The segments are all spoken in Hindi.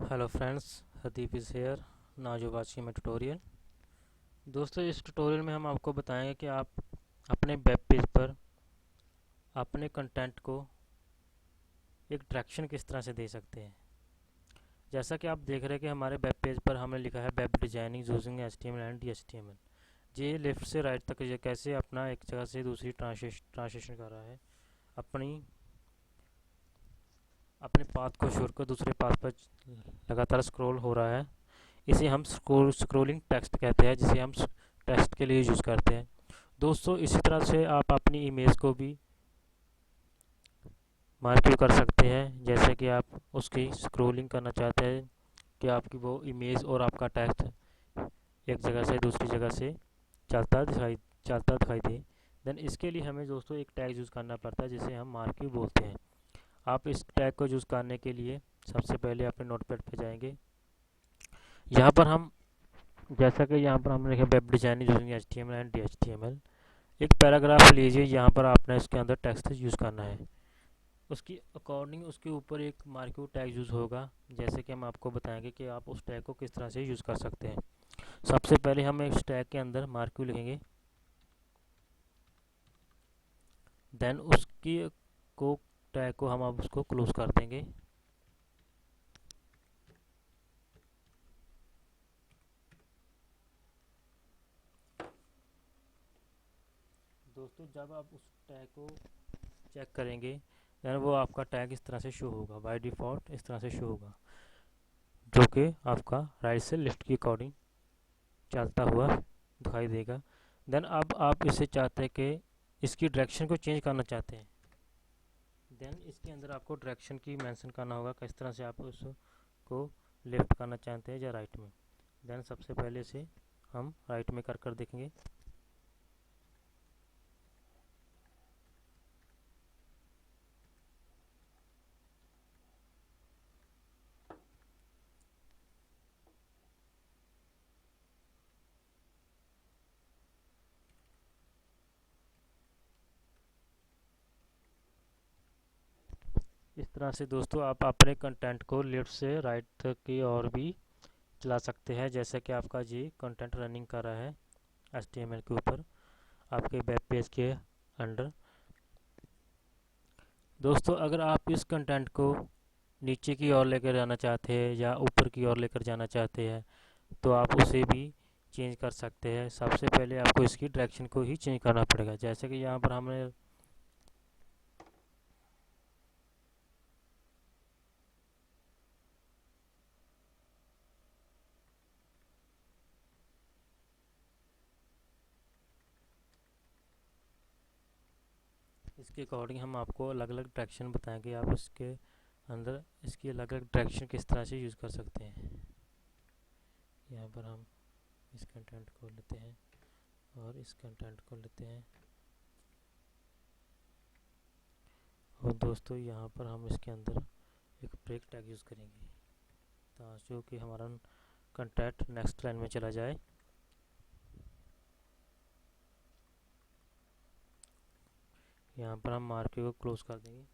Hello friends, Hardeep is here. नाजोबाची में ट्यूटोरियल। दोस्तों, इस ट्यूटोरियल में हम आपको बताएंगे कि आप अपने वेब पेज पर अपने कंटेंट को एक डायरेक्शन किस तरह से दे सकते हैं। जैसा कि आप देख रहे हैं कि हमारे वेब पेज पर हमने लिखा है web designing using HTML and DHTML। ये लेफ़्ट से राइट तक ये कैसे अपना एक जगह से दूसरी ट्रांसलेशन कर रहा है, अपनी अपने पाथ को छोड़कर दूसरे पाथ पर लगातार स्क्रॉल हो रहा है। इसे हम स्क्रोलिंग टेक्स्ट कहते हैं, जिसे हम टेक्स्ट के लिए यूज़ करते हैं। दोस्तों, इसी तरह से आप अपनी इमेज को भी मार्क कर सकते हैं। जैसे कि आप उसकी स्क्रोलिंग करना चाहते हैं कि आपकी वो इमेज और आपका टेक्स्ट एक जगह से दूसरी जगह से चलता दिखाई दे। देन इसके लिए हमें दोस्तों एक टैग यूज़ करना पड़ता है, जिसे हम मार्क बोलते हैं। आप इस टैग को यूज़ करने के लिए सबसे पहले अपने नोटपैड पे जाएंगे। यहाँ पर हम, जैसा कि यहाँ पर हमने लिखा web designing using HTML and DHTML, एक पैराग्राफ लीजिए। यहाँ पर आपने इसके अंदर टेक्स्ट यूज़ करना है। उसकी अकॉर्डिंग उसके ऊपर एक मार्क्यू टैग यूज़ होगा। जैसे कि हम आपको बताएंगे कि आप उस टैग को किस तरह से यूज़ कर सकते हैं। सबसे पहले हम इस टैग के अंदर मार्क्यू लिखेंगे। देन उसकी को टैग को हम अब उसको क्लोज कर देंगे। दोस्तों, जब आप उस टैग को चेक करेंगे, देन वो आपका टैग इस तरह से शो होगा। बाय डिफ़ॉल्ट इस तरह से शो होगा, जो कि आपका राइट से लेफ्ट की अकॉर्डिंग चलता हुआ दिखाई देगा। देन अब आप इसे चाहते हैं कि इसकी डायरेक्शन को चेंज करना चाहते हैं। देन इसके अंदर आपको डायरेक्शन की मेंशन करना होगा, किस तरह से आप उसको लेफ्ट करना चाहते हैं या राइट में। देन सबसे पहले से हम राइट में कर देखेंगे। इस तरह से दोस्तों आप अपने कंटेंट को लेफ्ट से राइट तक की और भी चला सकते हैं। जैसे कि आपका जी कंटेंट रनिंग कर रहा है HTML के ऊपर, आपके वेब पेज के अंडर। दोस्तों, अगर आप इस कंटेंट को नीचे की ओर लेकर जाना चाहते हैं या ऊपर की ओर लेकर जाना चाहते हैं, तो आप उसे भी चेंज कर सकते हैं। सबसे पहले आपको इसकी डायरेक्शन को ही चेंज करना पड़ेगा। जैसे कि यहाँ पर हमने इसके अकॉर्डिंग हम आपको अलग अलग डायरेक्शन बताएंगे। आप इसके अंदर इसकी अलग अलग डायरेक्शन किस तरह से यूज़ कर सकते हैं। यहाँ पर हम इस कंटेंट को लेते हैं और इस कंटेंट को लेते हैं, और दोस्तों यहाँ पर हम इसके अंदर एक ब्रेक टैग यूज़ करेंगे ताकि कि हमारा कंटेंट नेक्स्ट लाइन में चला जाए। यहाँ पर हम मार्के को क्लोज कर देंगे।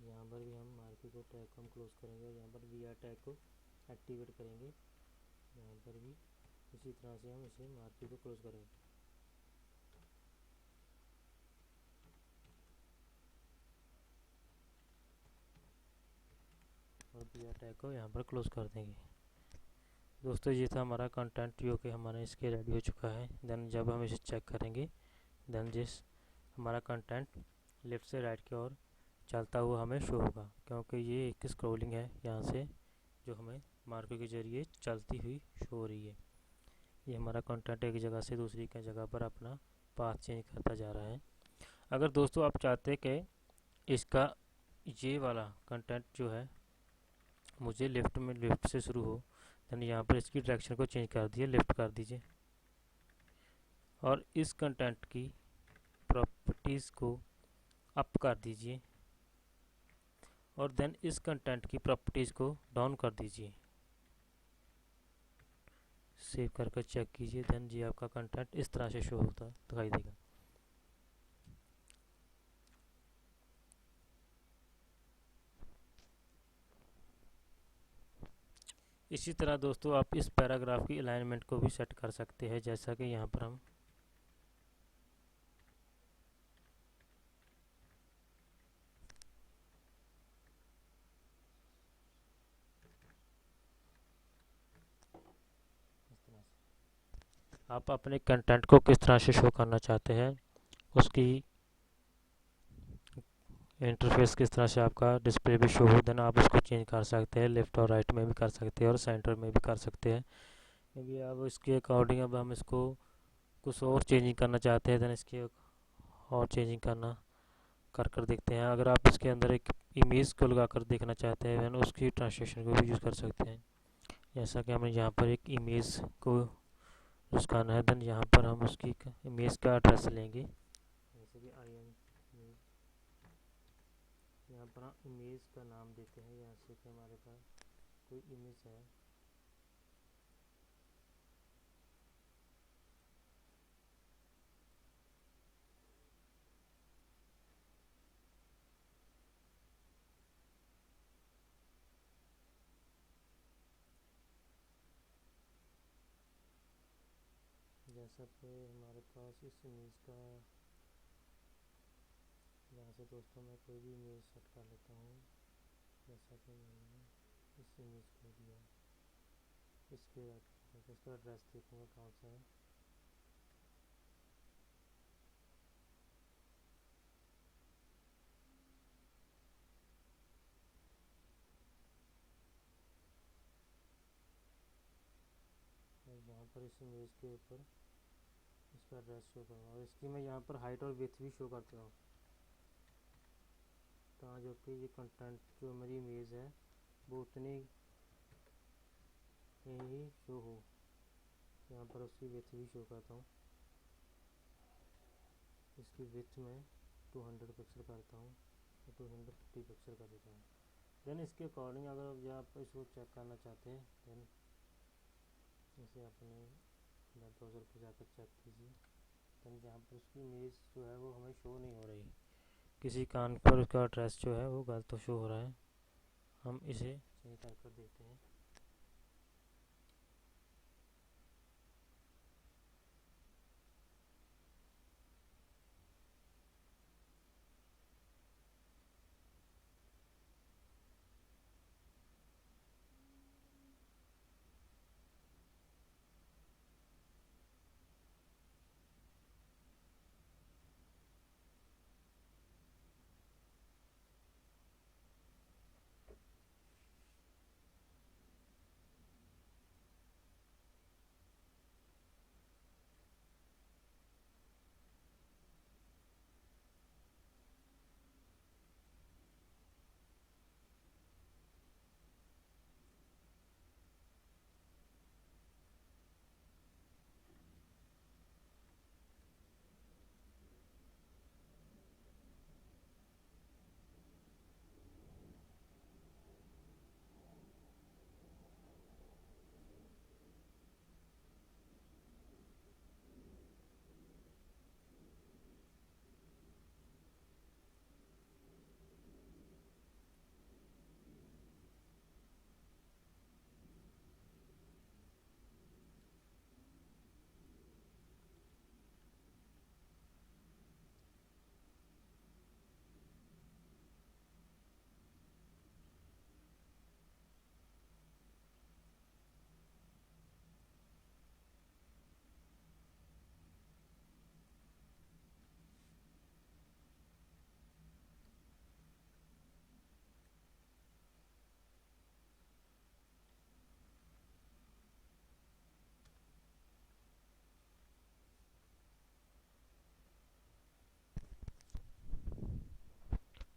यहाँ पर भी हम मार्के को टैग को हम क्लोज करेंगे और यहाँ पर वी आर टैग को एक्टिवेट करेंगे। यहाँ पर भी इसी तरह से हम इसे मार्के को क्लोज करेंगे और वी आर टैग को यहाँ पर क्लोज कर देंगे। दोस्तों, ये था हमारा कंटेंट, जो कि हमारा इसके रेडी हो चुका है। देन जब हम इसे चेक करेंगे, देन जिस हमारा कंटेंट लेफ़्ट से राइट की ओर चलता हुआ हमें शो होगा, क्योंकि ये एक स्क्रॉलिंग है यहाँ से, जो हमें मार्कर के ज़रिए चलती हुई शो हो रही है। ये हमारा कंटेंट एक जगह से दूसरी की जगह पर अपना पाथ चेंज करता जा रहा है। अगर दोस्तों आप चाहते हैं कि इसका ये वाला कंटेंट जो है मुझे लेफ़्ट से शुरू हो, देन यहाँ पर इसकी डायरेक्शन को चेंज कर दिए, लेफ़्ट कर दीजिए, और इस कंटेंट की प्रॉपर्टीज़ को अप कर दीजिए। और देन इस कंटेंट की प्रॉपर्टीज़ को डाउन कर दीजिए। सेव करके चेक कीजिए, देन जी आपका कंटेंट इस तरह से शो होता दिखाई देगा। इसी तरह दोस्तों आप इस पैराग्राफ की अलाइनमेंट को भी सेट कर सकते हैं, जैसा कि यहाँ पर हम आप अपने कंटेंट को किस तरह से शो करना चाहते हैं, उसकी इंटरफेस किस तरह से आपका डिस्प्ले भी शो हो, देन आप उसको चेंज कर सकते हैं, लेफ्ट और राइट में भी कर सकते हैं और सेंटर में भी कर सकते हैं। क्योंकि अब इसके अकॉर्डिंग अब हम इसको कुछ और चेंजिंग करना चाहते हैं, देन इसके और चेंजिंग करना कर देखते हैं। अगर आप इसके अंदर एक इमेज को लगा कर देखना चाहते हैं, देन उसकी ट्रांसलेशन को भी यूज़ कर सकते हैं। जैसा कि हमें यहाँ पर एक इमेज को यूज़ करना है, देन यहाँ पर हम उसकी इमेज का एड्रेस लेंगे, जैसे कि आई एम, यहाँ पर हम इमेज का नाम देते हैं। यहाँ से कि हमारे पास कोई इमेज है, जैसा कि हमारे पास इस इमेज का, यहाँ से दोस्तों मैं कोई भी इमेज सेट कर लेता हूँ। जैसा कि मैंने इस इमेज को दिया, इसके बाद इसका एड्रेस देखूँगा कहाँ सा है। और यहाँ पर इस इमेज के ऊपर इसका एड्रेस शो करूँगा, और इसकी मैं यहाँ पर हाइट और विड्थ भी शो करता हूँ, तो जो कि ये कंटेंट जो मेरी इमेज है वो उतनी ही शो हो। यहाँ पर उसकी विड्थ भी शो करता हूँ, इसकी विड्थ में 200 पिक्सल करता हूँ, 250 पिक्सल कर देता हूँ। देन इसके अकॉर्डिंग अगर आप इसको चेक करना चाहते हैं, देन इसे अपने वेब ब्राउज़र पर जाकर चेक कीजिए। देन जहाँ पर उसकी इमेज जो है वो हमें शो नहीं हो रही, किसी कान पर उसका एड्रेस जो है वो गलत शो हो रहा है। हम इसे चेंज कर देखते हैं।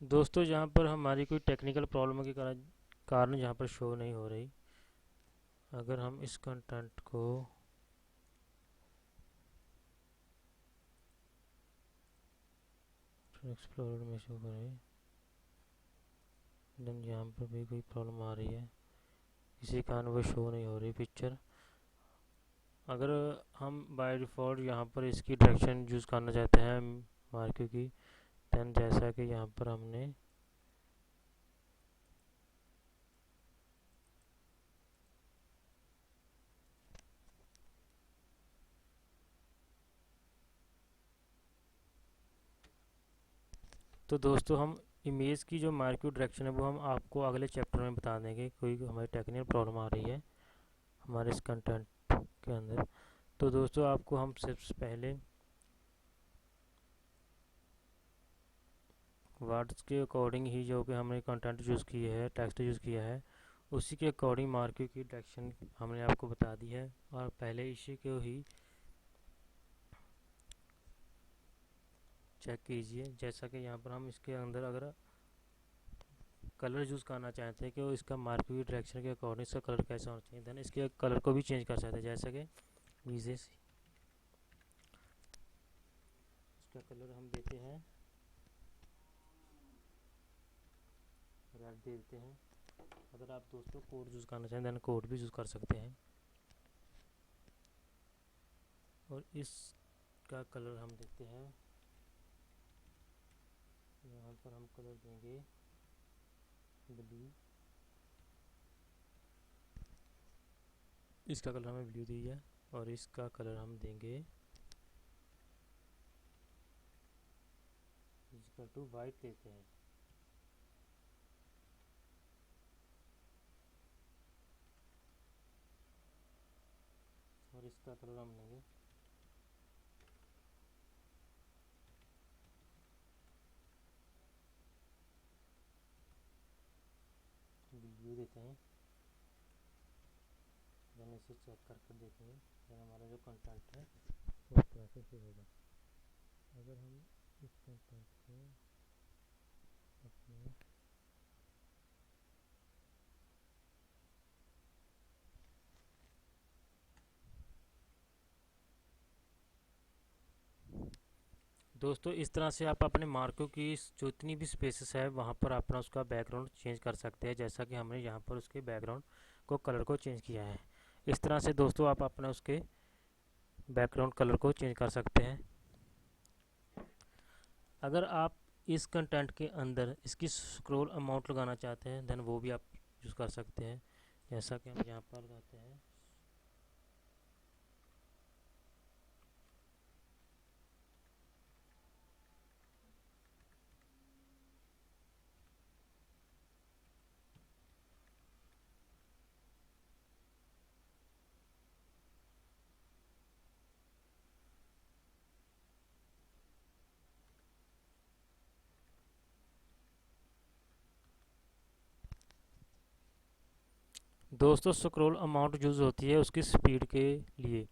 दोस्तों जहाँ पर हमारी कोई टेक्निकल प्रॉब्लम के कारण जहाँ पर शो नहीं हो रही, अगर हम इस कंटेंट को एक्सप्लोरर में शो करें, देन यहाँ पर भी कोई प्रॉब्लम आ रही है, इसी कारण वो शो नहीं हो रही पिक्चर। अगर हम बाय डिफ़ॉल्ट यहाँ पर इसकी डायरेक्शन यूज़ करना चाहते हैं मार्को की, देन जैसा कि यहाँ पर हमने तो दोस्तों हम इमेज की जो मार्को डायरेक्शन है वो हम आपको अगले चैप्टर में बता देंगे, कोई हमारी टेक्निकल प्रॉब्लम आ रही है हमारे इस कंटेंट के अंदर। तो दोस्तों आपको हम सबसे पहले वर्ड्स के अकॉर्डिंग ही जो कि हमने कंटेंट यूज़ किया है, टेक्स्ट यूज़ किया है, उसी के अकॉर्डिंग मार्को की डायरेक्शन हमने आपको बता दी है। और पहले इसी को ही चेक कीजिए, जैसा कि यहाँ पर हम इसके अंदर अगर कलर यूज़ करना चाहते हैं कि वो इसका मार्को की डायरेक्शन के अकॉर्डिंग इसका कलर कैसा होना चाहिए, देन इसके कलर को भी चेंज कर सकते हैं। जैसा कि विजेस इसका कलर हम देते हैं रेड, देते हैं। अगर आप दोस्तों कोड यूज़ करना चाहें देन कोड भी यूज़ कर सकते हैं। और इसका कलर हम देते हैं, यहाँ पर हम कलर देंगे ब्लू, इसका कलर हमें ब्लू दिया, और इसका कलर हम देंगे इक्वल टू वाइट देते हैं। और इसका कलर हम लेंगे ब्लू देते हैं। देन इसे चेक करके देखेंगे देन हमारा जो कंटेंट है वो कैसे से होगा। अगर हम इस कंटेंट को अपने दोस्तों इस तरह से आप अपने मार्को की जो इतनी भी स्पेसेस है वहाँ पर अपना उसका बैकग्राउंड चेंज कर सकते हैं, जैसा कि हमने यहाँ पर उसके बैकग्राउंड को कलर को चेंज किया है। इस तरह से दोस्तों आप अपना उसके बैकग्राउंड कलर को चेंज कर सकते हैं। अगर आप इस कंटेंट के अंदर इसकी स्क्रॉल अमाउंट लगाना चाहते हैं देन वो भी आप यूज़ कर सकते हैं, जैसा कि हम यहाँ पर लगाते हैं। दोस्तों स्क्रॉल अमाउंट यूज़ होती है उसकी स्पीड के लिए,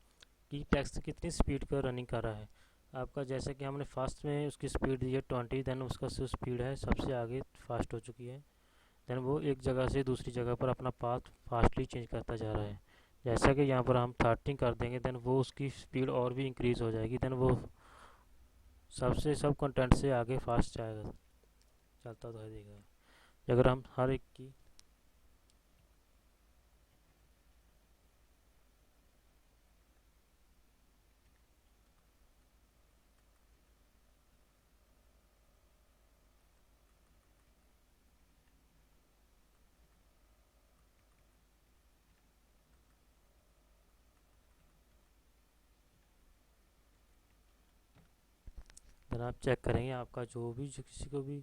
कि टेक्स्ट कितनी स्पीड का रनिंग कर रहा है आपका। जैसे कि हमने फास्ट में उसकी स्पीड दी है 20, देन उसका जो स्पीड है सबसे आगे फास्ट हो चुकी है, देन वो एक जगह से दूसरी जगह पर अपना पाथ फास्टली चेंज करता जा रहा है। जैसा कि यहाँ पर हम 30 कर देंगे देन वो उसकी स्पीड और भी इंक्रीज़ हो जाएगी, देन वो सब कंटेंट से आगे फास्ट जाएगा, चलता दिखाई देगा। अगर हम हर एक की देन आप चेक करेंगे आपका जो किसी को भी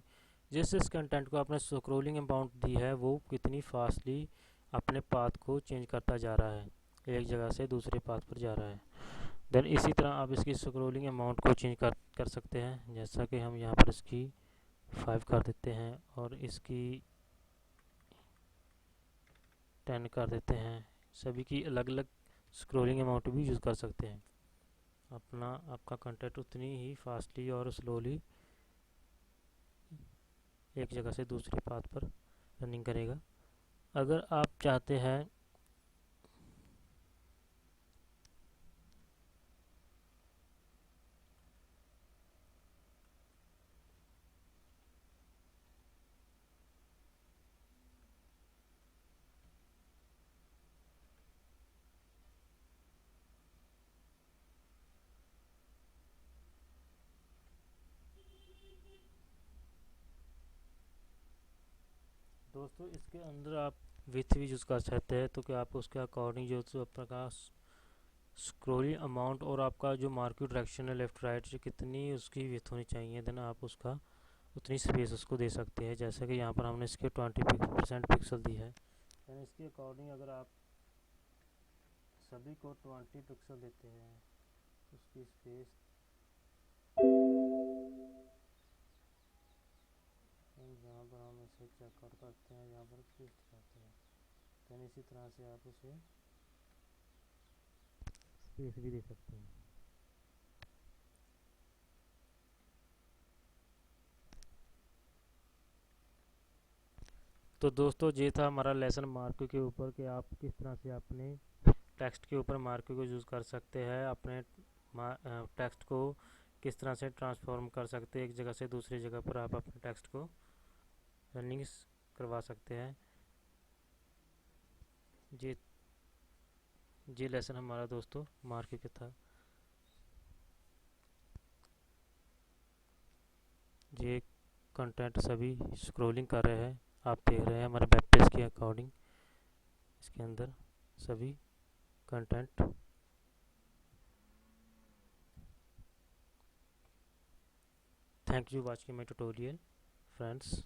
जिस कंटेंट को आपने स्क्रोलिंग अमाउंट दी है वो कितनी फास्टली अपने पाथ को चेंज करता जा रहा है, एक जगह से दूसरे पाथ पर जा रहा है। देन इसी तरह आप इसकी स्क्रोलिंग अमाउंट को चेंज कर सकते हैं, जैसा कि हम यहाँ पर इसकी 5 कर देते हैं और इसकी 10 कर देते हैं। सभी की अलग अलग स्क्रोलिंग अमाउंट भी यूज़ कर सकते हैं। अपना आपका कंटेंट उतनी ही फास्टली और स्लोली एक जगह से दूसरे पाथ पर रनिंग करेगा। अगर आप चाहते हैं दोस्तों इसके अंदर आप विथ भी यूज़ कर सकते हैं, तो कि आप उसके अकॉर्डिंग जो आपका स्क्रोलिंग अमाउंट और आपका जो मार्केट डायरेक्शन है लेफ़्ट राइट जो कितनी उसकी विथ होनी चाहिए, देन आप उसका उतनी स्पेस उसको दे सकते हैं। जैसे कि यहाँ पर हमने इसके 20% पिक्सल दी है, देन इसके अकॉर्डिंग अगर आप सभी को 20 पिक्सल देते हैं उसकी स्पेस, यहाँ पर हम इसे चेक आउट करते हैं, यहाँ पर स्पेस दिखाते हैं, देन इसी तरह से आप उसे स्पेस भी दे सकते हैं। तो दोस्तों ये था हमारा लेसन मार्को के ऊपर कि आप किस तरह से अपने टेक्स्ट के ऊपर मार्को को यूज़ कर सकते हैं, अपने टेक्स्ट को किस तरह से ट्रांसफॉर्म कर सकते हैं, एक जगह से दूसरी जगह पर आप अपने टेक्स्ट को रनिंग करवा सकते हैं। ये ये लेसन हमारा दोस्तों मार्को का था। ये कंटेंट सभी स्क्रॉलिंग कर रहे हैं, आप देख रहे हैं हमारे वेब पेज के अकॉर्डिंग इसके अंदर सभी content. Thank you watching my tutorial friends.